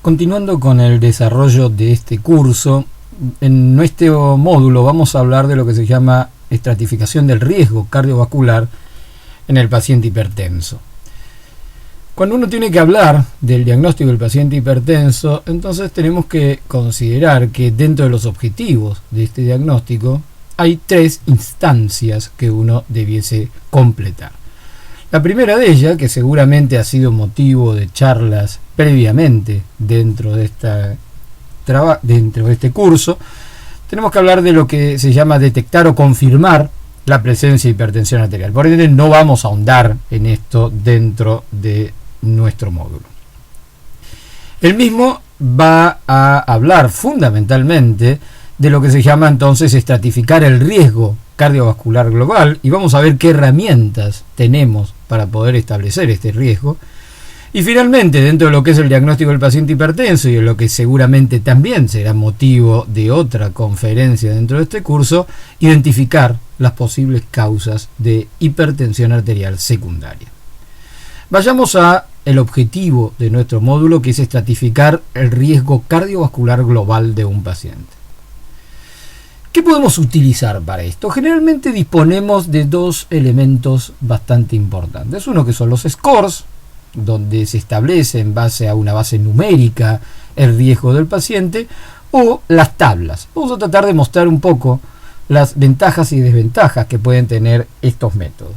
Continuando con el desarrollo de este curso, en nuestro módulo vamos a hablar de lo que se llama estratificación del riesgo cardiovascular en el paciente hipertenso. Cuando uno tiene que hablar del diagnóstico del paciente hipertenso, entonces tenemos que considerar que dentro de los objetivos de este diagnóstico hay tres instancias que uno debiese completar. La primera de ellas, que seguramente ha sido motivo de charlas previamente dentro de este curso, tenemos que hablar de lo que se llama detectar o confirmar la presencia de hipertensión arterial. Por ende, no vamos a ahondar en esto dentro de nuestro módulo. El mismo va a hablar fundamentalmente de lo que se llama entonces estratificar el riesgo cardiovascular global, y vamos a ver qué herramientas tenemos para poder establecer este riesgo. Y finalmente, dentro de lo que es el diagnóstico del paciente hipertenso, y en lo que seguramente también será motivo de otra conferencia dentro de este curso, identificar las posibles causas de hipertensión arterial secundaria. Vayamos a el objetivo de nuestro módulo, que es estratificar el riesgo cardiovascular global de un paciente. ¿Qué podemos utilizar para esto? Generalmente disponemos de dos elementos bastante importantes. Uno que son los scores, donde se establece en base a una base numérica el riesgo del paciente, o las tablas. Vamos a tratar de mostrar un poco las ventajas y desventajas que pueden tener estos métodos.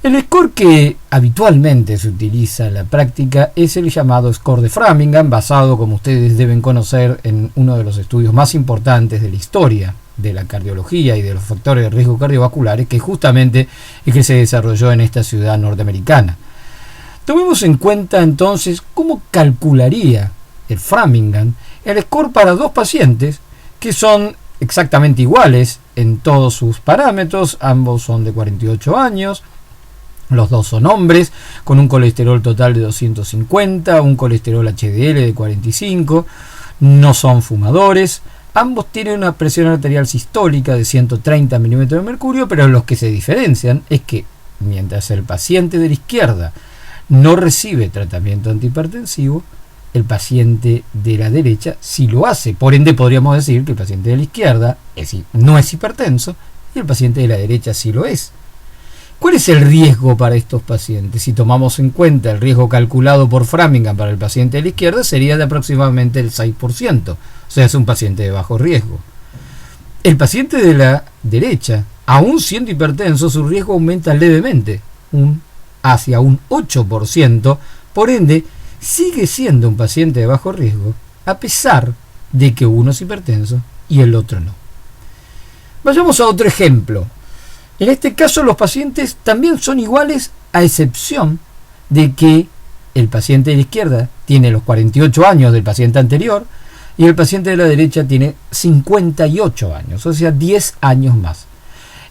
El score que habitualmente se utiliza en la práctica es el llamado score de Framingham, basado, como ustedes deben conocer, en uno de los estudios más importantes de la historia de la cardiología y de los factores de riesgo cardiovasculares, que justamente es que se desarrolló en esta ciudad norteamericana. Tomemos en cuenta entonces cómo calcularía el Framingham el score para dos pacientes que son exactamente iguales en todos sus parámetros. Ambos son de 48 años. Los dos son hombres, con un colesterol total de 250, un colesterol HDL de 45, no son fumadores, ambos tienen una presión arterial sistólica de 130 milímetros de mercurio, pero los que se diferencian es que mientras el paciente de la izquierda no recibe tratamiento antihipertensivo, el paciente de la derecha sí lo hace. Por ende, podríamos decir que el paciente de la izquierda no es hipertenso y el paciente de la derecha sí lo es. ¿Cuál es el riesgo para estos pacientes? Si tomamos en cuenta el riesgo calculado por Framingham para el paciente de la izquierda, sería de aproximadamente el 6%, o sea, es un paciente de bajo riesgo. El paciente de la derecha, aún siendo hipertenso, su riesgo aumenta levemente, hacia un 8%, por ende, sigue siendo un paciente de bajo riesgo, a pesar de que uno es hipertenso y el otro no. Vayamos a otro ejemplo. En este caso, los pacientes también son iguales, a excepción de que el paciente de la izquierda tiene los 48 años del paciente anterior y el paciente de la derecha tiene 58 años, o sea, 10 años más.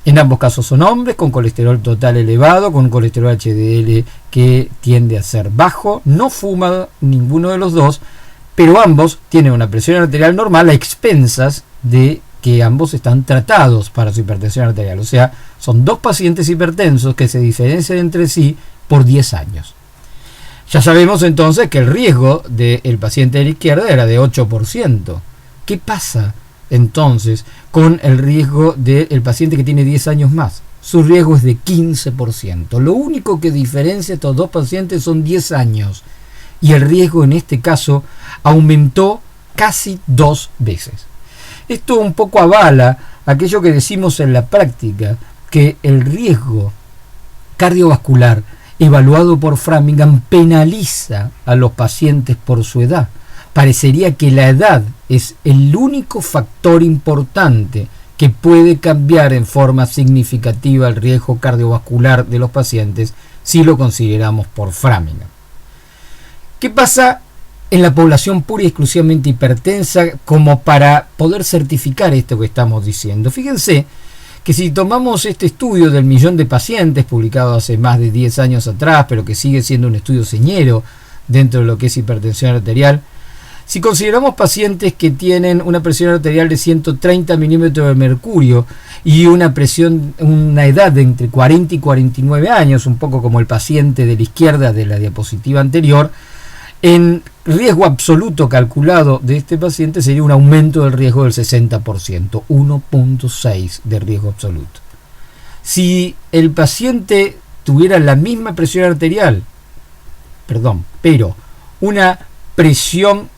En ambos casos son hombres con colesterol total elevado, con un colesterol HDL que tiende a ser bajo, no fuma ninguno de los dos, pero ambos tienen una presión arterial normal a expensas de que ambos están tratados para su hipertensión arterial. O sea, son dos pacientes hipertensos que se diferencian entre sí por 10 años. Ya sabemos entonces que el riesgo del paciente de la izquierda era de 8%. ¿Qué pasa entonces con el riesgo del paciente que tiene 10 años más? Su riesgo es de 15%. Lo único que diferencia a estos dos pacientes son 10 años. Y el riesgo en este caso aumentó casi 2 veces. Esto un poco avala aquello que decimos en la práctica, que el riesgo cardiovascular evaluado por Framingham penaliza a los pacientes por su edad. Parecería que la edad es el único factor importante que puede cambiar en forma significativa el riesgo cardiovascular de los pacientes si lo consideramos por Framingham. ¿Qué pasa en la población pura y exclusivamente hipertensa como para poder certificar esto que estamos diciendo? Fíjense que si tomamos este estudio del 1.000.000 de pacientes publicado hace más de 10 años atrás, pero que sigue siendo un estudio señero dentro de lo que es hipertensión arterial, si consideramos pacientes que tienen una presión arterial de 130 milímetros de mercurio y una edad de entre 40 y 49 años, un poco como el paciente de la izquierda de la diapositiva anterior, En riesgo absoluto calculado de este paciente sería un aumento del riesgo del 60%, 1.6 de riesgo absoluto. Si el paciente tuviera la misma presión arterial, pero una presión,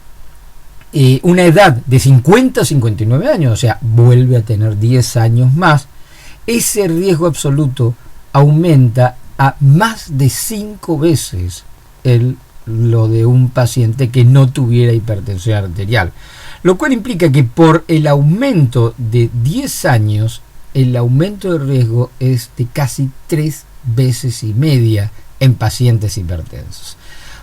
una edad de 50 a 59 años, o sea, vuelve a tener 10 años más, ese riesgo absoluto aumenta a más de 5 veces lo de un paciente que no tuviera hipertensión arterial, lo cual implica que por el aumento de 10 años, el aumento de riesgo es de casi 3 veces y media en pacientes hipertensos.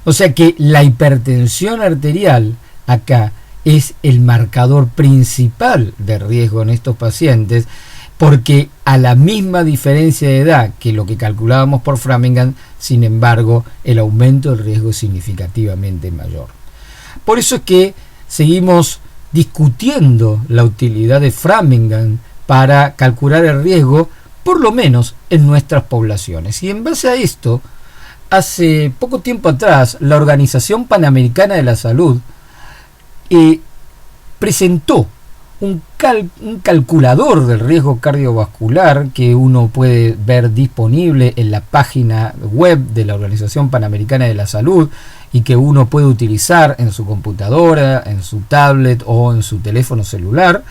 O sea que la hipertensión arterial acá es el marcador principal de riesgo en estos pacientes, porque a la misma diferencia de edad que lo que calculábamos por Framingham, sin embargo, el aumento del riesgo es significativamente mayor. Por eso es que seguimos discutiendo la utilidad de Framingham para calcular el riesgo, por lo menos en nuestras poblaciones. Y en base a esto, hace poco tiempo atrás, la Organización Panamericana de la Salud presentó un calculador del riesgo cardiovascular que uno puede ver disponible en la página web de la Organización Panamericana de la Salud y que uno puede utilizar en su computadora, en su tablet o en su teléfono celular,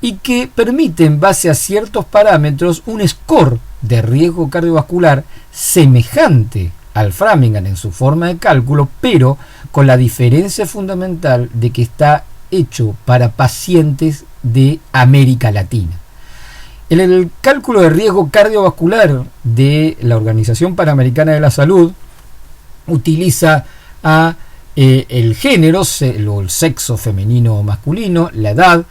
y que permite, en base a ciertos parámetros, un score de riesgo cardiovascular semejante al Framingham en su forma de cálculo, pero con la diferencia fundamental de que está hecho para pacientes de América Latina. El cálculo de riesgo cardiovascular de la Organización Panamericana de la Salud utiliza el género, el sexo femenino o masculino, la edad,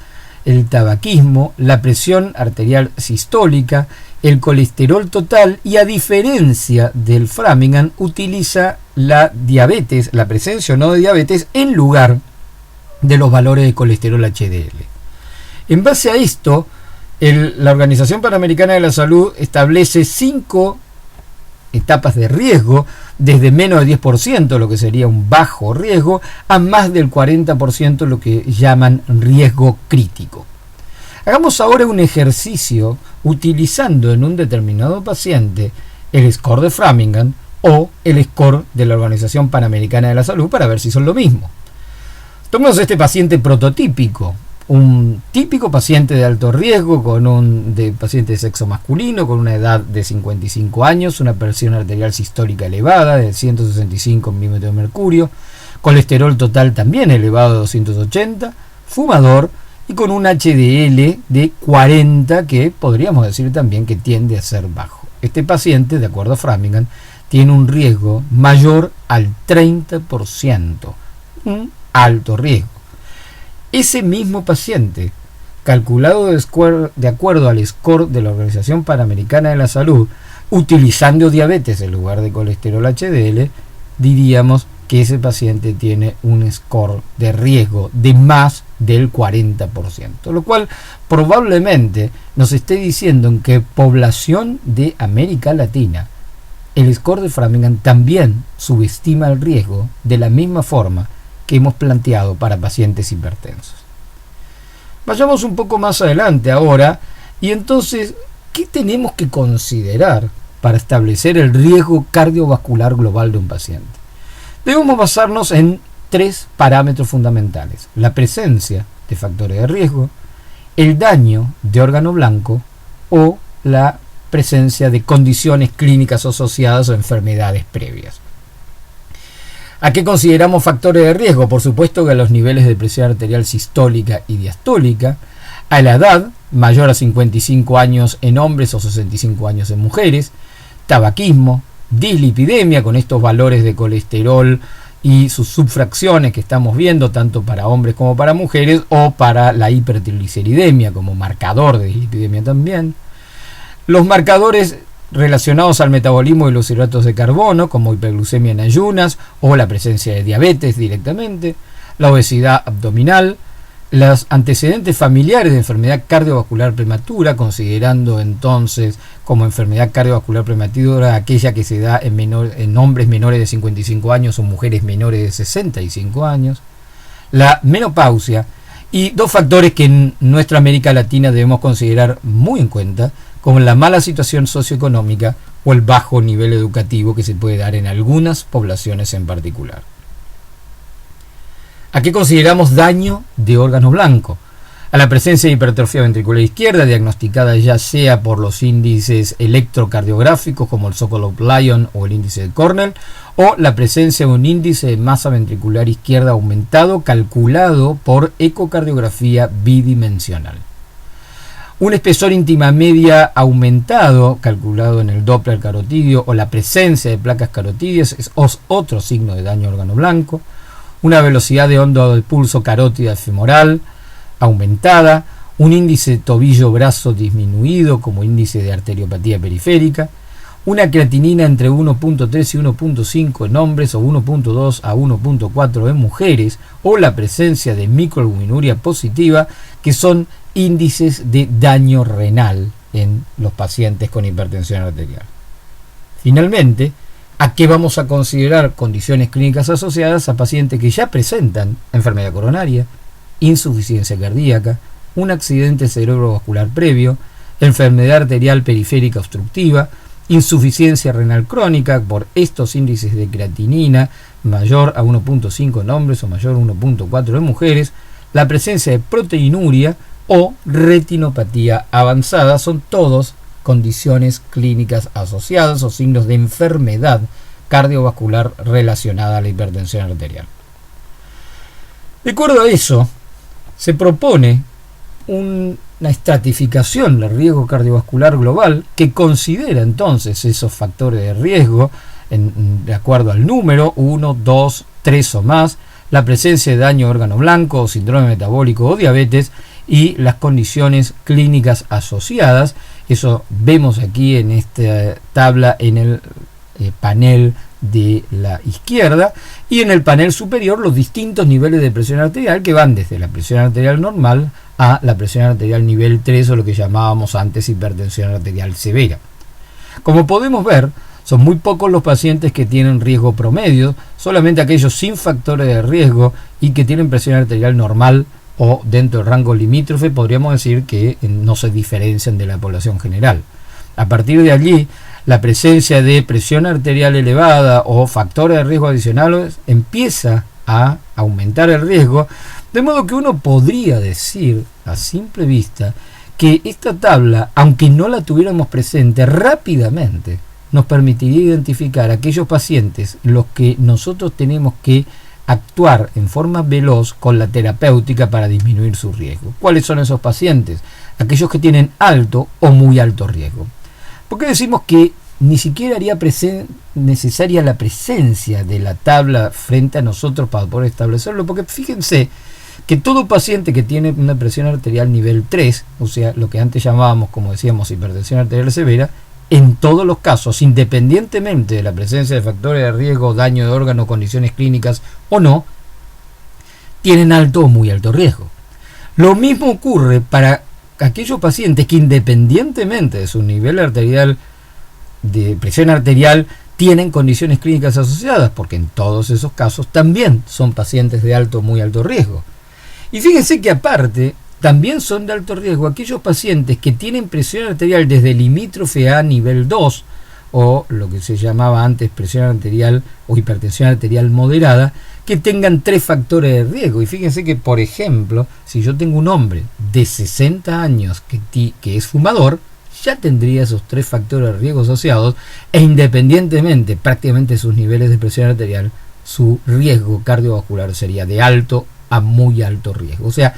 el tabaquismo, la presión arterial sistólica, el colesterol total, y a diferencia del Framingham utiliza la diabetes, la presencia o no de diabetes, en lugar de los valores de colesterol HDL. En base a esto, la Organización Panamericana de la Salud establece 5 etapas de riesgo, desde menos de 10%, lo que sería un bajo riesgo, a más del 40%, lo que llaman riesgo crítico. Hagamos ahora un ejercicio utilizando en un determinado paciente el score de Framingham o el score de la Organización Panamericana de la Salud para ver si son lo mismo. Tomemos este paciente prototípico, un típico paciente de alto riesgo, paciente de sexo masculino, con una edad de 55 años, una presión arterial sistólica elevada de 165 milímetros de mercurio, colesterol total también elevado de 280, fumador y con un HDL de 40, que podríamos decir también que tiende a ser bajo. Este paciente, de acuerdo a Framingham, tiene un riesgo mayor al 30%, un alto riesgo. Ese mismo paciente, calculado de acuerdo al score de la Organización Panamericana de la Salud, utilizando diabetes en lugar de colesterol HDL, diríamos que ese paciente tiene un score de riesgo de más del 40%, lo cual probablemente nos esté diciendo en que población de América Latina, el score de Framingham también subestima el riesgo de la misma forma que hemos planteado para pacientes hipertensos. Vayamos un poco más adelante ahora, y entonces, ¿qué tenemos que considerar para establecer el riesgo cardiovascular global de un paciente? Debemos basarnos en 3 parámetros fundamentales: la presencia de factores de riesgo, el daño de órgano blanco o la presencia de condiciones clínicas asociadas o enfermedades previas. ¿A qué consideramos factores de riesgo? Por supuesto que a los niveles de presión arterial sistólica y diastólica, a la edad mayor a 55 años en hombres o 65 años en mujeres, tabaquismo, dislipidemia con estos valores de colesterol y sus subfracciones que estamos viendo tanto para hombres como para mujeres, o para la hipertrigliceridemia como marcador de dislipidemia también. Los marcadores relacionados al metabolismo de los hidratos de carbono, como hiperglucemia en ayunas o la presencia de diabetes directamente, la obesidad abdominal, los antecedentes familiares de enfermedad cardiovascular prematura, considerando entonces como enfermedad cardiovascular prematura aquella que se da en hombres menores de 55 años o mujeres menores de 65 años, la menopausia y dos factores que en nuestra América Latina debemos considerar muy en cuenta, como la mala situación socioeconómica o el bajo nivel educativo que se puede dar en algunas poblaciones en particular. ¿A qué consideramos daño de órgano blanco? A la presencia de hipertrofia ventricular izquierda, diagnosticada ya sea por los índices electrocardiográficos como el Sokolov-Lyon o el índice de Cornell, o la presencia de un índice de masa ventricular izquierda aumentado calculado por ecocardiografía bidimensional. Un espesor íntima media aumentado, calculado en el Doppler carotidio, o la presencia de placas carotidias es otro signo de daño de órgano blanco. Una velocidad de onda del pulso carótida femoral aumentada, un índice tobillo-brazo disminuido como índice de arteriopatía periférica, una creatinina entre 1.3 y 1.5 en hombres o 1.2 a 1.4 en mujeres, o la presencia de microalbuminuria positiva, que son índices de daño renal en los pacientes con hipertensión arterial. Finalmente, ¿a qué vamos a considerar condiciones clínicas asociadas a pacientes que ya presentan enfermedad coronaria, insuficiencia cardíaca, un accidente cerebrovascular previo, enfermedad arterial periférica obstructiva, insuficiencia renal crónica por estos índices de creatinina mayor a 1.5 en hombres o mayor a 1.4 en mujeres, la presencia de proteinuria o retinopatía avanzada? Son todos condiciones clínicas asociadas o signos de enfermedad cardiovascular relacionada a la hipertensión arterial. De acuerdo a eso, se propone una estratificación del riesgo cardiovascular global que considera entonces esos factores de riesgo de acuerdo al número 1, 2, 3 o más, la presencia de daño de órgano blanco o síndrome metabólico o diabetes y las condiciones clínicas asociadas. Eso vemos aquí en esta tabla en el panel de la izquierda, y en el panel superior los distintos niveles de presión arterial que van desde la presión arterial normal a la presión arterial nivel 3 o lo que llamábamos antes hipertensión arterial severa. Como podemos ver, son muy pocos los pacientes que tienen riesgo promedio, solamente aquellos sin factores de riesgo y que tienen presión arterial normal o dentro del rango limítrofe, podríamos decir que no se diferencian de la población general. A partir de allí, la presencia de presión arterial elevada o factores de riesgo adicionales empieza a aumentar el riesgo, de modo que uno podría decir a simple vista que esta tabla, aunque no la tuviéramos presente, rápidamente nos permitiría identificar aquellos pacientes en los que nosotros tenemos que actuar en forma veloz con la terapéutica para disminuir su riesgo. ¿Cuáles son esos pacientes? Aquellos que tienen alto o muy alto riesgo. ¿Por qué decimos que ni siquiera haría necesaria la presencia de la tabla frente a nosotros para poder establecerlo? Porque fíjense que todo paciente que tiene una presión arterial nivel 3, o sea, lo que antes llamábamos, como decíamos, hipertensión arterial severa, en todos los casos, independientemente de la presencia de factores de riesgo, daño de órgano, condiciones clínicas o no, tienen alto o muy alto riesgo. Lo mismo ocurre para aquellos pacientes que independientemente de su nivel arterial, de presión arterial, tienen condiciones clínicas asociadas, porque en todos esos casos también son pacientes de alto o muy alto riesgo. Y fíjense que aparte, también son de alto riesgo aquellos pacientes que tienen presión arterial desde limítrofe a nivel 2, o lo que se llamaba antes presión arterial o hipertensión arterial moderada, que tengan 3 factores de riesgo. Y fíjense que, por ejemplo, si yo tengo un hombre de 60 años que es fumador, ya tendría esos 3 factores de riesgo asociados, e independientemente prácticamente de sus niveles de presión arterial, su riesgo cardiovascular sería de alto a muy alto riesgo. O sea,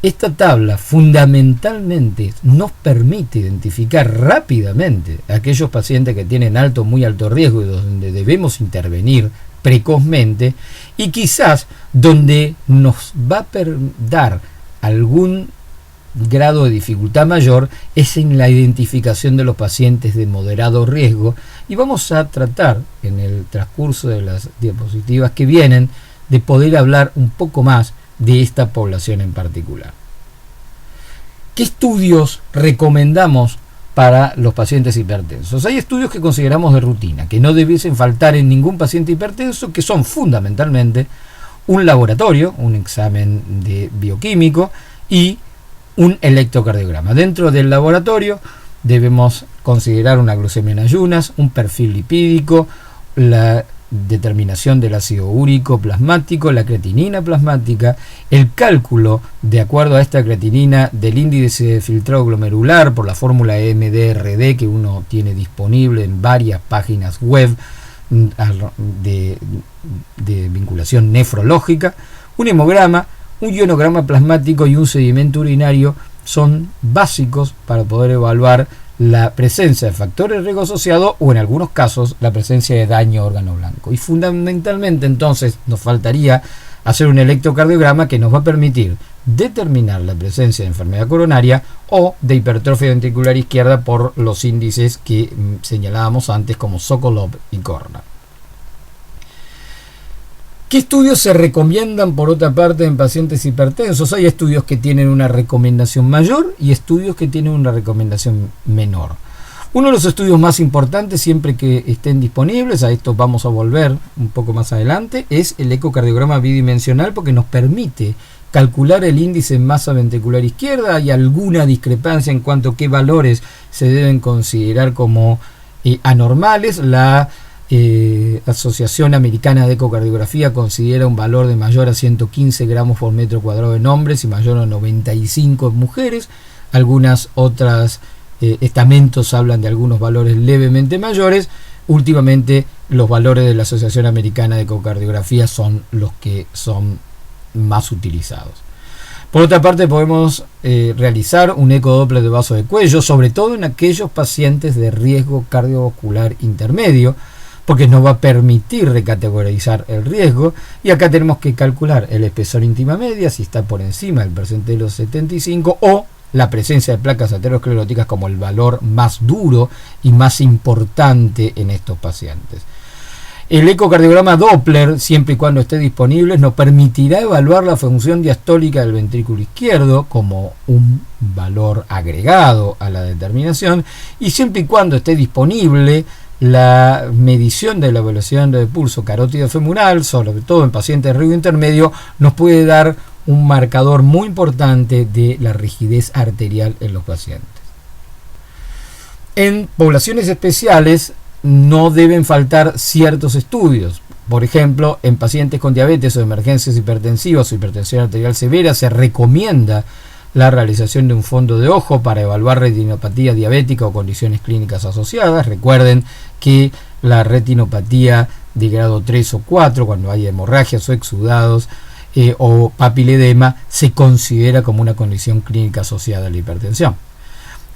esta tabla fundamentalmente nos permite identificar rápidamente a aquellos pacientes que tienen alto o muy alto riesgo y donde debemos intervenir precozmente, y quizás donde nos va a dar algún grado de dificultad mayor es en la identificación de los pacientes de moderado riesgo, y vamos a tratar en el transcurso de las diapositivas que vienen de poder hablar un poco más de esta población en particular. ¿Qué estudios recomendamos para los pacientes hipertensos? Hay estudios que consideramos de rutina, que no debiesen faltar en ningún paciente hipertenso, que son fundamentalmente un laboratorio, un examen de bioquímico y un electrocardiograma. Dentro del laboratorio debemos considerar una glucemia en ayunas, un perfil lipídico, la determinación del ácido úrico plasmático, la creatinina plasmática, el cálculo de acuerdo a esta creatinina del índice de filtrado glomerular por la fórmula MDRD que uno tiene disponible en varias páginas web de vinculación nefrológica, un hemograma, un ionograma plasmático y un sedimento urinario son básicos para poder evaluar la presencia de factores de riesgo asociado o en algunos casos la presencia de daño a órgano blanco. Y fundamentalmente entonces nos faltaría hacer un electrocardiograma que nos va a permitir determinar la presencia de enfermedad coronaria o de hipertrofia ventricular izquierda por los índices que señalábamos antes como Sokolov y Korner. ¿Qué estudios se recomiendan por otra parte en pacientes hipertensos? Hay estudios que tienen una recomendación mayor y estudios que tienen una recomendación menor. Uno de los estudios más importantes, siempre que estén disponibles, a esto vamos a volver un poco más adelante, es el ecocardiograma bidimensional, porque nos permite calcular el índice en masa ventricular izquierda. Hay alguna discrepancia en cuanto a qué valores se deben considerar como anormales. La Asociación Americana de Ecocardiografía considera un valor de mayor a 115 gramos por metro cuadrado en hombres y mayor a 95 en mujeres. Algunas otras estamentos hablan de algunos valores levemente mayores. Últimamente los valores de la Asociación Americana de Ecocardiografía son los que son más utilizados. Por otra parte, podemos realizar un ecodoppler de vaso de cuello, sobre todo en aquellos pacientes de riesgo cardiovascular intermedio, porque nos va a permitir recategorizar el riesgo. Y acá tenemos que calcular el espesor íntima media, si está por encima del percentilo 75, o la presencia de placas ateroscleróticas como el valor más duro y más importante en estos pacientes. El ecocardiograma Doppler, siempre y cuando esté disponible, nos permitirá evaluar la función diastólica del ventrículo izquierdo como un valor agregado a la determinación, y siempre y cuando esté disponible la medición de la velocidad de pulso carótida femoral, sobre todo en pacientes de riesgo intermedio, nos puede dar un marcador muy importante de la rigidez arterial en los pacientes. En poblaciones especiales no deben faltar ciertos estudios. Por ejemplo, en pacientes con diabetes o emergencias hipertensivas o hipertensión arterial severa se recomienda la realización de un fondo de ojo para evaluar retinopatía diabética o condiciones clínicas asociadas. Recuerden que la retinopatía de grado 3 o 4, cuando hay hemorragias o exudados o papiledema, se considera como una condición clínica asociada a la hipertensión.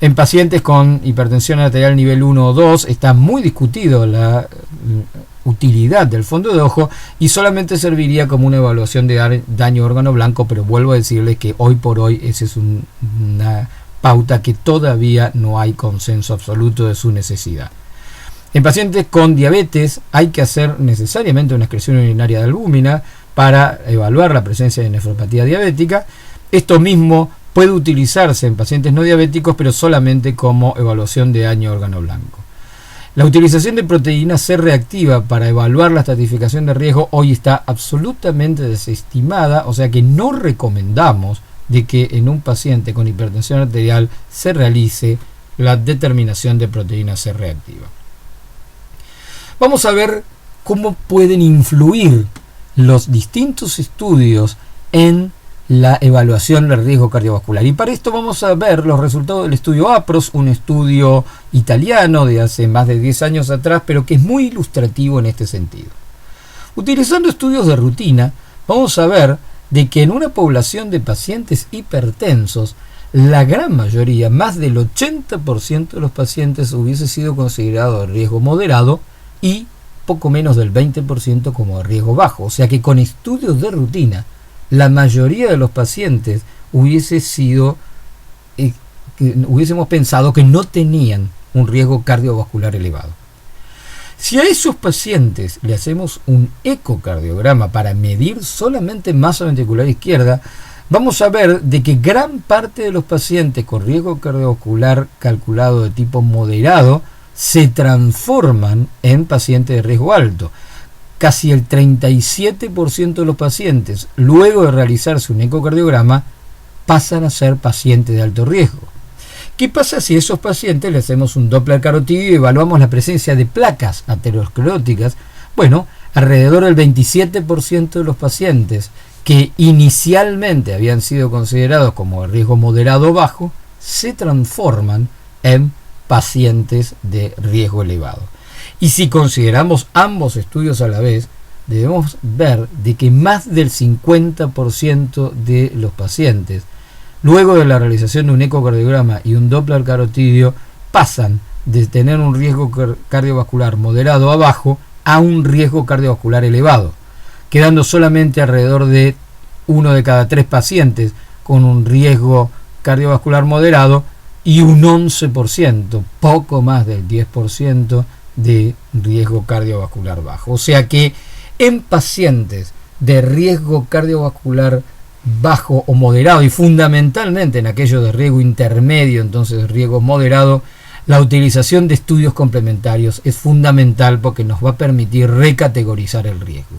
En pacientes con hipertensión arterial nivel 1 o 2 está muy discutido la utilidad del fondo de ojo y solamente serviría como una evaluación de daño a órgano blanco, pero vuelvo a decirles que hoy por hoy esa es una pauta que todavía no hay consenso absoluto de su necesidad. En pacientes con diabetes hay que hacer necesariamente una excreción urinaria de albúmina para evaluar la presencia de nefropatía diabética. Esto mismo puede utilizarse en pacientes no diabéticos, pero solamente como evaluación de daño a órgano blanco. La utilización de proteína C reactiva para evaluar la estratificación de riesgo hoy está absolutamente desestimada, o sea que no recomendamos de que en un paciente con hipertensión arterial se realice la determinación de proteína C reactiva. Vamos a ver cómo pueden influir los distintos estudios en la evaluación del riesgo cardiovascular. Y para esto vamos a ver los resultados del estudio APROS, un estudio italiano de hace más de 10 años atrás, pero que es muy ilustrativo en este sentido. Utilizando estudios de rutina, vamos a ver de que en una población de pacientes hipertensos, la gran mayoría, más del 80% de los pacientes hubiese sido considerado de riesgo moderado y poco menos del 20% como de riesgo bajo. O sea que con estudios de rutina, la mayoría de los pacientes hubiésemos pensado que no tenían un riesgo cardiovascular elevado. Si a esos pacientes le hacemos un ecocardiograma para medir solamente masa ventricular izquierda, vamos a ver de que gran parte de los pacientes con riesgo cardiovascular calculado de tipo moderado se transforman en pacientes de riesgo alto. Casi el 37% de los pacientes, luego de realizarse un ecocardiograma, pasan a ser pacientes de alto riesgo. ¿Qué pasa si a esos pacientes le hacemos un Doppler carotidio y evaluamos la presencia de placas ateroscleróticas? Bueno, alrededor del 27% de los pacientes que inicialmente habían sido considerados como de riesgo moderado o bajo, se transforman en pacientes de riesgo elevado. Y si consideramos ambos estudios a la vez, debemos ver de que más del 50% de los pacientes, luego de la realización de un ecocardiograma y un Doppler carotidio, pasan de tener un riesgo cardiovascular moderado a bajo a un riesgo cardiovascular elevado, quedando solamente alrededor de 1 de cada 3 pacientes con un riesgo cardiovascular moderado y un 11%, poco más del 10%, de riesgo cardiovascular bajo. O sea que en pacientes de riesgo cardiovascular bajo o moderado, y fundamentalmente en aquellos de riesgo intermedio, entonces riesgo moderado, la utilización de estudios complementarios es fundamental porque nos va a permitir recategorizar el riesgo.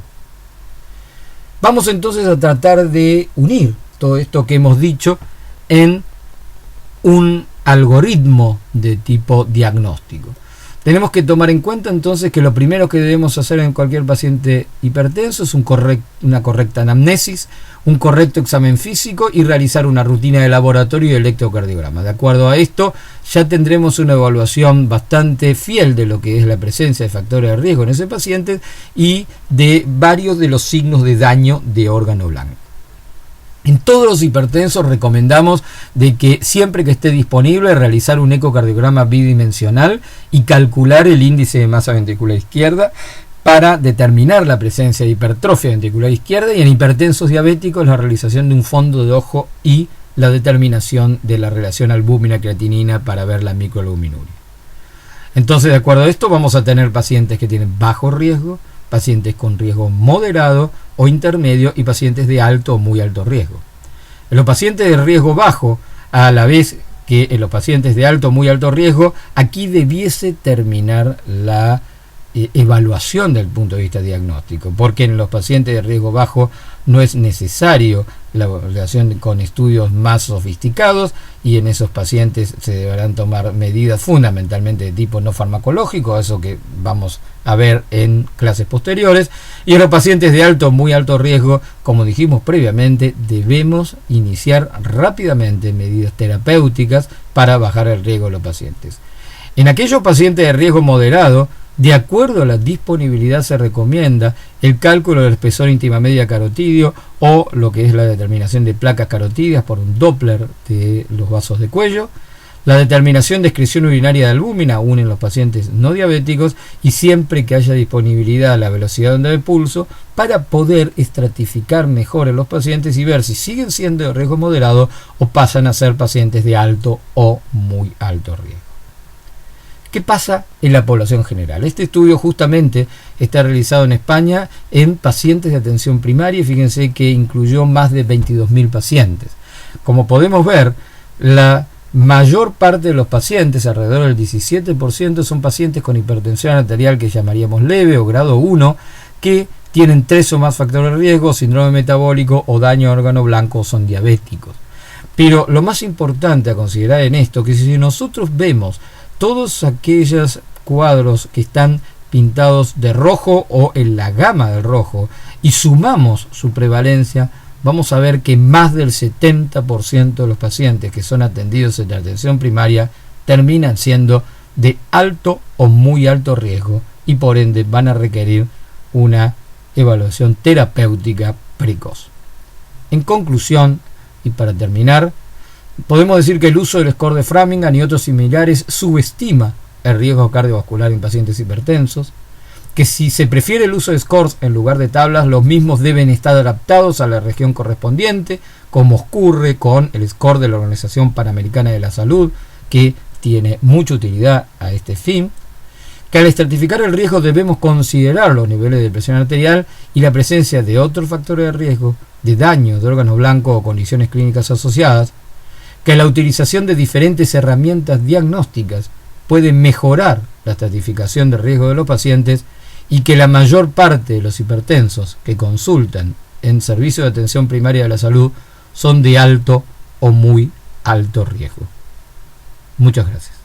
Vamos entonces a tratar de unir todo esto que hemos dicho en un algoritmo de tipo diagnóstico. Tenemos que tomar en cuenta entonces que lo primero que debemos hacer en cualquier paciente hipertenso es una correcta anamnesis, un correcto examen físico y realizar una rutina de laboratorio y electrocardiograma. De acuerdo a esto, ya tendremos una evaluación bastante fiel de lo que es la presencia de factores de riesgo en ese paciente y de varios de los signos de daño de órgano blanco. En todos los hipertensos recomendamos de que siempre que esté disponible realizar un ecocardiograma bidimensional y calcular el índice de masa ventricular izquierda para determinar la presencia de hipertrofia ventricular izquierda, y en hipertensos diabéticos la realización de un fondo de ojo y la determinación de la relación albúmina-creatinina para ver la microalbuminuria. Entonces, de acuerdo a esto, vamos a tener pacientes que tienen bajo riesgo, pacientes con riesgo moderado o intermedio y pacientes de alto o muy alto riesgo. En los pacientes de riesgo bajo, a la vez que en los pacientes de alto o muy alto riesgo, aquí debiese terminar la evaluación del punto de vista diagnóstico, porque en los pacientes de riesgo bajo no es necesario la evaluación con estudios más sofisticados, y en esos pacientes se deberán tomar medidas fundamentalmente de tipo no farmacológico, eso que vamos a ver en clases posteriores. Y en los pacientes de alto o muy alto riesgo, como dijimos previamente, debemos iniciar rápidamente medidas terapéuticas para bajar el riesgo de los pacientes. En aquellos pacientes de riesgo moderado, de acuerdo a la disponibilidad, se recomienda el cálculo del espesor íntima media carotidio o lo que es la determinación de placas carotidias por un Doppler de los vasos de cuello, la determinación de excreción urinaria de albúmina aún en los pacientes no diabéticos, y siempre que haya disponibilidad la velocidad de onda de pulso para poder estratificar mejor en los pacientes y ver si siguen siendo de riesgo moderado o pasan a ser pacientes de alto o muy alto riesgo. ¿Qué pasa en la población general? Este estudio justamente está realizado en España en pacientes de atención primaria y fíjense que incluyó más de 22.000 pacientes. Como podemos ver, la mayor parte de los pacientes, alrededor del 17%, son pacientes con hipertensión arterial que llamaríamos leve o grado 1, que tienen 3 o más factores de riesgo, síndrome metabólico o daño a órgano blanco, o son diabéticos. Pero lo más importante a considerar en esto, que si nosotros vemos todos aquellos cuadros que están pintados de rojo o en la gama del rojo y sumamos su prevalencia, vamos a ver que más del 70% de los pacientes que son atendidos en la atención primaria terminan siendo de alto o muy alto riesgo y por ende van a requerir una evaluación terapéutica precoz. En conclusión, y para terminar, podemos decir que el uso del score de Framingham y otros similares subestima el riesgo cardiovascular en pacientes hipertensos, que si se prefiere el uso de scores en lugar de tablas, los mismos deben estar adaptados a la región correspondiente, como ocurre con el score de la Organización Panamericana de la Salud, que tiene mucha utilidad a este fin, que al estratificar el riesgo debemos considerar los niveles de presión arterial y la presencia de otros factores de riesgo, de daño de órganos blancos o condiciones clínicas asociadas, que la utilización de diferentes herramientas diagnósticas puede mejorar la estratificación de riesgo de los pacientes y que la mayor parte de los hipertensos que consultan en servicios de atención primaria de la salud son de alto o muy alto riesgo. Muchas gracias.